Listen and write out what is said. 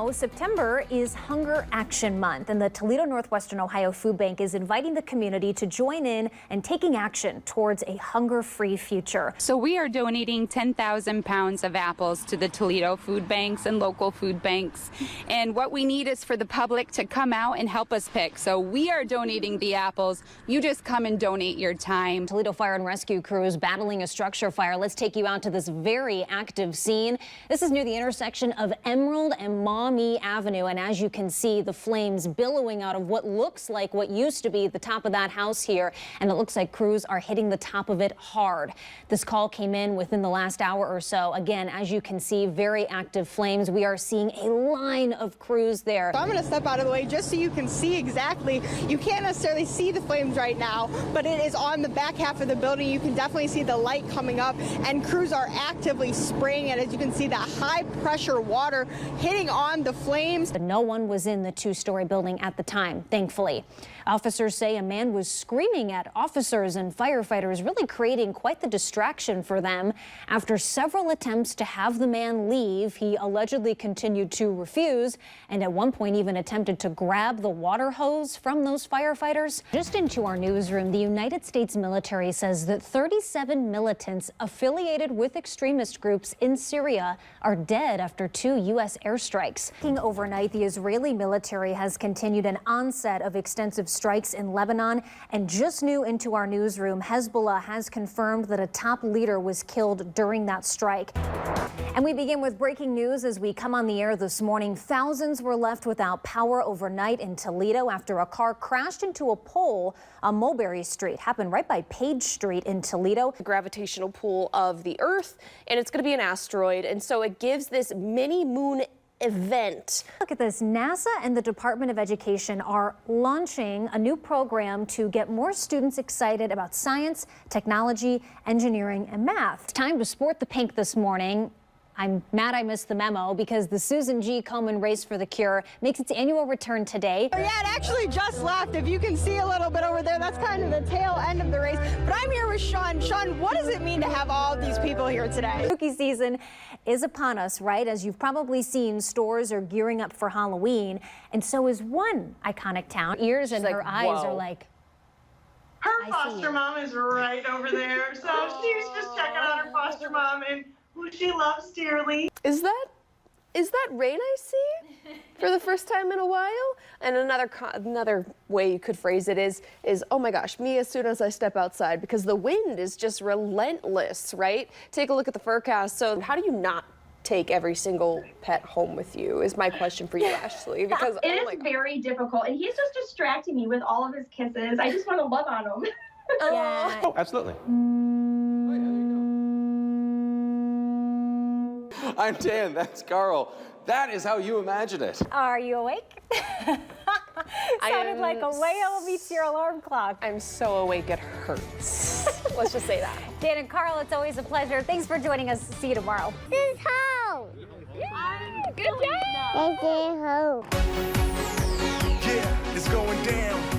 know, September is Hunger Action Month, and the Toledo Northwestern Ohio Food Bank is inviting the community to join in and taking action towards a hunger-free future. So we are donating 10,000 pounds of apples to the Toledo food banks and local food banks. And what we need is for the public to come out and help us pick. So we are donating the apples. You just come and donate your time. Toledo Fire and Rescue crews battling a structure fire. Let's take you out to this very active scene. This is near the intersection of Emerald and Maumee Avenue, and as you can see, the flames billowing out of what looks like what used to be the top of that house here, and it looks like crews are hitting the top of it hard. This call came in within the last hour or so. Again, as you can see, very active flames. We are seeing a line of crews there. So I'm going to step out of the way just so you can see exactly. You can't necessarily see the flames right now, but it is on the back half of the building. You can definitely see the light coming up, and crews are actively spraying it. As you can see, that high pressure water hitting on the flames. But no one was in the two-story building at the time, thankfully. Officers say a man was screaming at officers and firefighters, really creating quite the distraction for them. After several attempts to have the man leave, he allegedly continued to refuse and at one point even attempted to grab the water hose from those firefighters. Just into our newsroom, the United States military says that 37 militants affiliated with extremist groups in Syria are dead after 2 U.S. airstrikes. Overnight, the Israeli military has continued an onset of extensive strikes in Lebanon, and just new into our newsroom, Hezbollah has confirmed that a top leader was killed during that strike. And we begin with breaking news as we come on the air this morning. Thousands were left without power overnight in Toledo after a car crashed into a pole on Mulberry Street. Happened right by Page Street in Toledo. The gravitational pull of the Earth, and it's going to be an asteroid, and so it gives this mini moon event. Look at this. NASA and the Department of Education are launching a new program to get more students excited about science, technology, engineering, and math. It's time to sport the pink this morning. I'm mad I missed the memo because the Susan G. Komen Race for the Cure makes its annual return today. Oh, yeah, it actually just left. If you can see a little bit over there, that's kind of the tail end of the race. But I'm here with Sean. Sean, what does it mean to have all of these people here today? Spooky season is upon us, right? As you've probably seen, stores are gearing up for Halloween, and so is one iconic town. Ears and her eyes are like, her foster mom is right over there, so she's just checking on her foster mom and who she loves dearly. Is that rain I see for the first time in a while? And another way you could phrase it is oh my gosh, me as soon as I step outside, because the wind is just relentless, right? Take a look at the forecast. So how do you not take every single pet home with you is my question for you, Ashley, because it is very difficult, and he's just distracting me with all of his kisses. I just want to love on him. yeah. Oh, absolutely. I'm Dan, that's Carl. That is how you imagine it. Are you awake? Sounded like a whale beats your alarm clock. I'm so awake it hurts. Let's just say that. Dan and Carl, it's always a pleasure. Thanks for joining us. See you tomorrow. This is home. Good job. This is home. Yeah, it's going down.